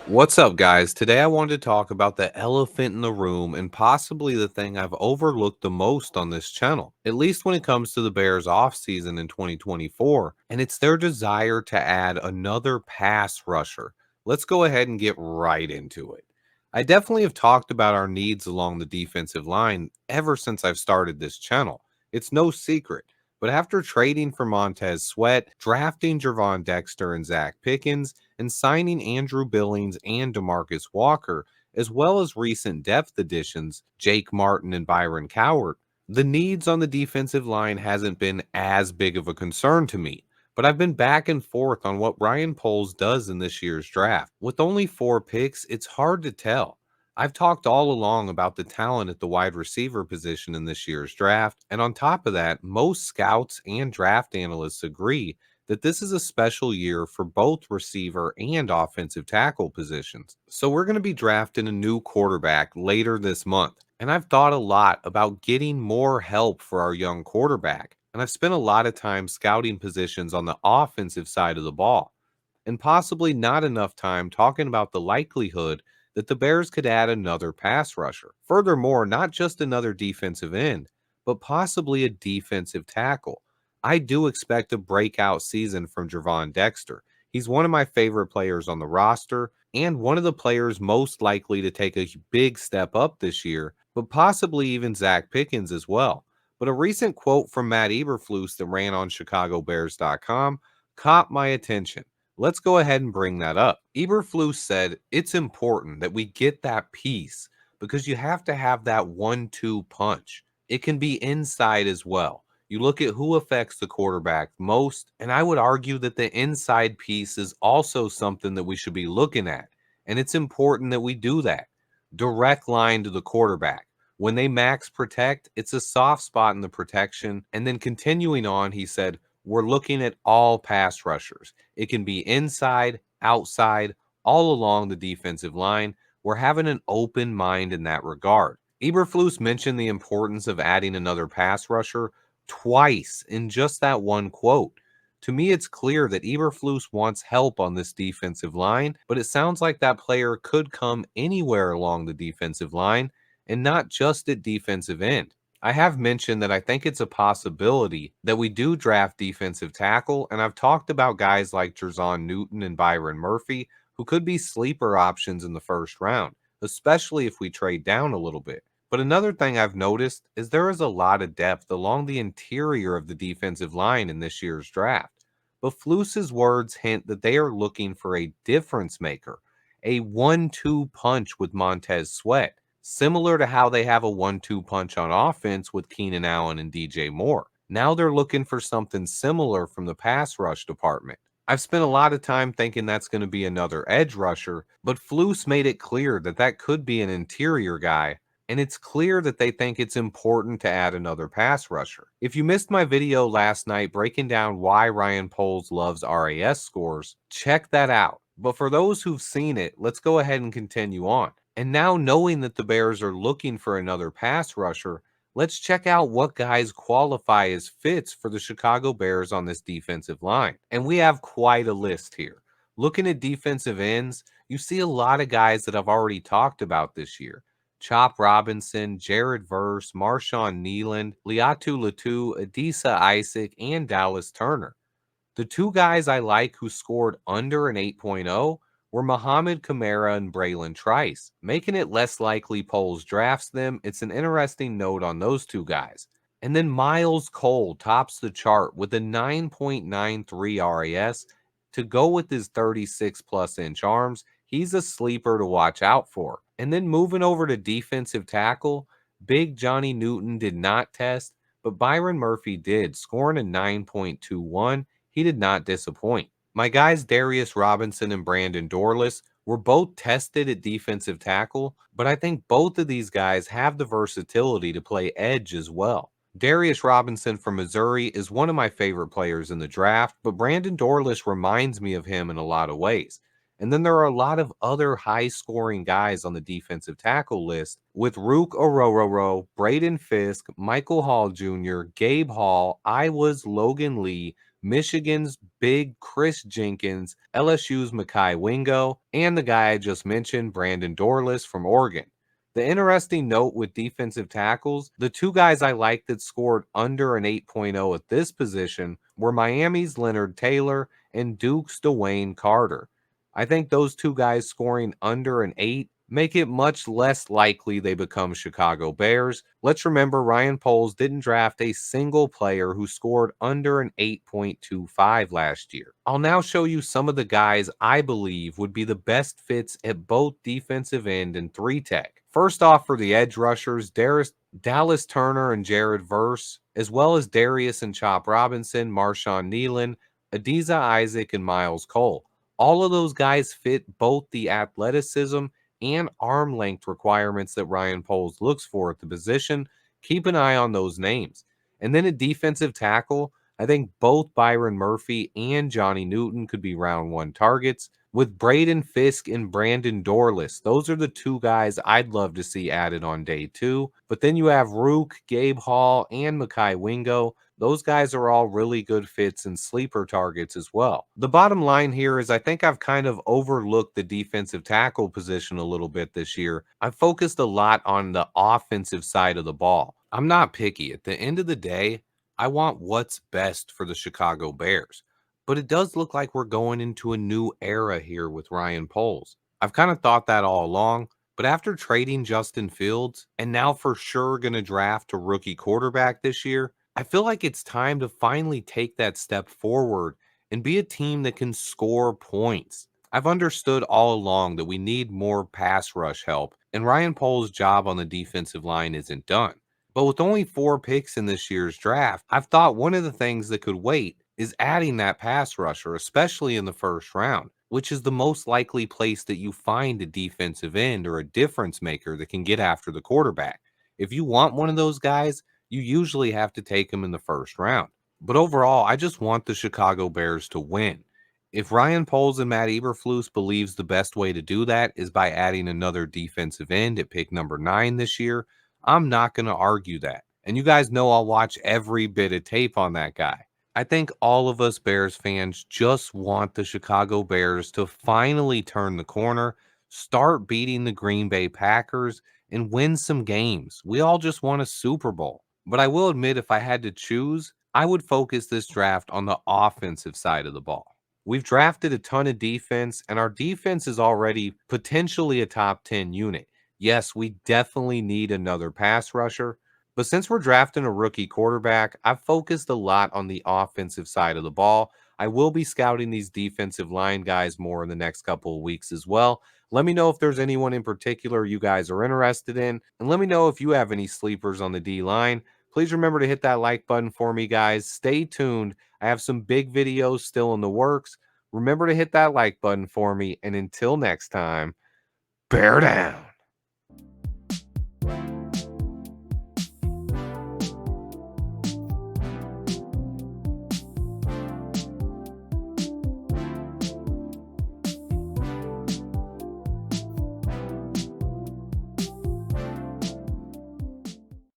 What's up, guys? Today I wanted to talk about the elephant in the room and possibly the thing I've overlooked the most on this channel, at least when it comes to the Bears offseason in 2024, and it's their desire to add another pass rusher. Let's go ahead and get right into it. I definitely have talked about our needs along the defensive line ever since I've started this channel. It's no secret. But after trading for Montez Sweat, drafting Gervon Dexter and Zach Pickens, and signing Andrew Billings and DeMarcus Walker, as well as recent depth additions, Jake Martin and Byron Cowart, the needs on the defensive line hasn't been as big of a concern to me. But I've been back and forth on what Ryan Poles does in this year's draft. With only 4 picks, it's hard to tell. I've talked all along about the talent at the wide receiver position in this year's draft, and on top of that, most scouts and draft analysts agree that this is a special year for both receiver and offensive tackle positions. So we're going to be drafting a new quarterback later this month. And I've thought a lot about getting more help for our young quarterback. And I've spent a lot of time scouting positions on the offensive side of the ball, and possibly not enough time talking about the likelihood that the Bears could add another pass rusher. Furthermore, not just another defensive end, but possibly a defensive tackle. I do expect a breakout season from Gervon Dexter. He's one of my favorite players on the roster and one of the players most likely to take a big step up this year, but possibly even Zach Pickens as well. But a recent quote from Matt Eberflus that ran on ChicagoBears.com caught my attention. Let's go ahead and bring that up. Eberflus said it's important that we get that piece because you have to have that 1-2 punch. It can be inside as well. You look at who affects the quarterback most, and I would argue that the inside piece is also something that we should be looking at. And it's important that we do that. Direct line to the quarterback. When they max protect, it's a soft spot in the protection. And then continuing on, he said, we're looking at all pass rushers. It can be inside, outside, all along the defensive line. We're having an open mind in that regard. Eberflus mentioned the importance of adding another pass rusher twice in just that one quote. To me, it's clear that Eberflus wants help on this defensive line, but it sounds like that player could come anywhere along the defensive line and not just at defensive end. I have mentioned that I think it's a possibility that we do draft defensive tackle, and I've talked about guys like Jerzon Newton and Byron Murphy who could be sleeper options in the first round, especially if we trade down a little bit. But another thing I've noticed is there is a lot of depth along the interior of the defensive line in this year's draft. But Flus's words hint that they are looking for a difference maker, a 1-2 punch with Montez Sweat, similar to how they have a 1-2 punch on offense with Keenan Allen and DJ Moore. Now they're looking for something similar from the pass rush department. I've spent a lot of time thinking that's going to be another edge rusher, but Flus made it clear that that could be an interior guy, and it's clear that they think it's important to add another pass rusher. If you missed my video last night breaking down why Ryan Poles loves RAS scores, check that out. But for those who've seen it, let's go ahead and continue on. And now, knowing that the Bears are looking for another pass rusher, let's check out what guys qualify as fits for the Chicago Bears on this defensive line. And we have quite a list here. Looking at defensive ends, you see a lot of guys that I've already talked about this year. Chop Robinson, Jared Verse, Marshawn Nealand, Liatu Latu, Adisa Isaac, and Dallas Turner. The two guys I like who scored under an 8.0 were Muhammad Kamara and Braylon Trice. Making it less likely Poles drafts them, it's an interesting note on those two guys. And then Miles Cole tops the chart with a 9.93 RAS. To go with his 36 plus inch arms, he's a sleeper to watch out for. And then moving over to defensive tackle, Big Johnny Newton did not test, but Byron Murphy did, scoring a 9.21. He did not disappoint. My guys Darius Robinson and Brandon Dorless were both tested at defensive tackle, but I think both of these guys have the versatility to play edge as well. Darius Robinson from Missouri is one of my favorite players in the draft, but Brandon Dorless reminds me of him in a lot of ways. And then there are a lot of other high-scoring guys on the defensive tackle list with Rook Orororo, Braden Fisk, Michael Hall Jr., Gabe Hall, Iowa's Logan Lee, Michigan's big Chris Jenkins, LSU's Mekhi Wingo, and the guy I just mentioned, Brandon Dorlus from Oregon. The interesting note with defensive tackles, the two guys I liked that scored under an 8.0 at this position were Miami's Leonard Taylor and Duke's Dwayne Carter. I think those two guys scoring under an 8 make it much less likely they become Chicago Bears. Let's remember Ryan Poles didn't draft a single player who scored under an 8.25 last year. I'll now show you some of the guys I believe would be the best fits at both defensive end and 3-tech. First off, for the edge rushers, Dallas Turner and Jared Verse, as well as Darius and Chop Robinson, Marshawn Nealon, Adiza Isaac, and Miles Cole. All of those guys fit both the athleticism and arm length requirements that Ryan Poles looks for at the position. Keep an eye on those names. And then at defensive tackle, I think both Byron Murphy and Johnny Newton could be round one targets. With Braden Fisk and Brandon Dorlus, those are the two guys I'd love to see added on day 2. But then you have Rook, Gabe Hall, and Mekhi Wingo. Those guys are all really good fits and sleeper targets as well. The bottom line here is I think I've kind of overlooked the defensive tackle position a little bit this year. I've focused a lot on the offensive side of the ball. I'm not picky. At the end of the day, I want what's best for the Chicago Bears. But it does look like we're going into a new era here with Ryan Poles. I've kind of thought that all along, but after trading Justin Fields and now for sure going to draft a rookie quarterback this year, I feel like it's time to finally take that step forward and be a team that can score points. I've understood all along that we need more pass rush help, and Ryan Poles' job on the defensive line isn't done. But with only 4 picks in this year's draft, I've thought one of the things that could wait is adding that pass rusher, especially in the first round, which is the most likely place that you find a defensive end or a difference maker that can get after the quarterback. If you want one of those guys, you usually have to take him in the first round. But overall, I just want the Chicago Bears to win. If Ryan Poles and Matt Eberflus believes the best way to do that is by adding another defensive end at pick number 9 this year, I'm not going to argue that. And you guys know I'll watch every bit of tape on that guy. I think all of us Bears fans just want the Chicago Bears to finally turn the corner, start beating the Green Bay Packers, and win some games. We all just want a Super Bowl. But I will admit, if I had to choose, I would focus this draft on the offensive side of the ball. We've drafted a ton of defense, and our defense is already potentially a top 10 unit. Yes, we definitely need another pass rusher, but since we're drafting a rookie quarterback, I've focused a lot on the offensive side of the ball. I will be scouting these defensive line guys more in the next couple of weeks as well. Let me know if there's anyone in particular you guys are interested in, and let me know if you have any sleepers on the D line. Please remember to hit that like button for me, guys. Stay tuned. I have some big videos still in the works. Remember to hit that like button for me, and until next time, bear down.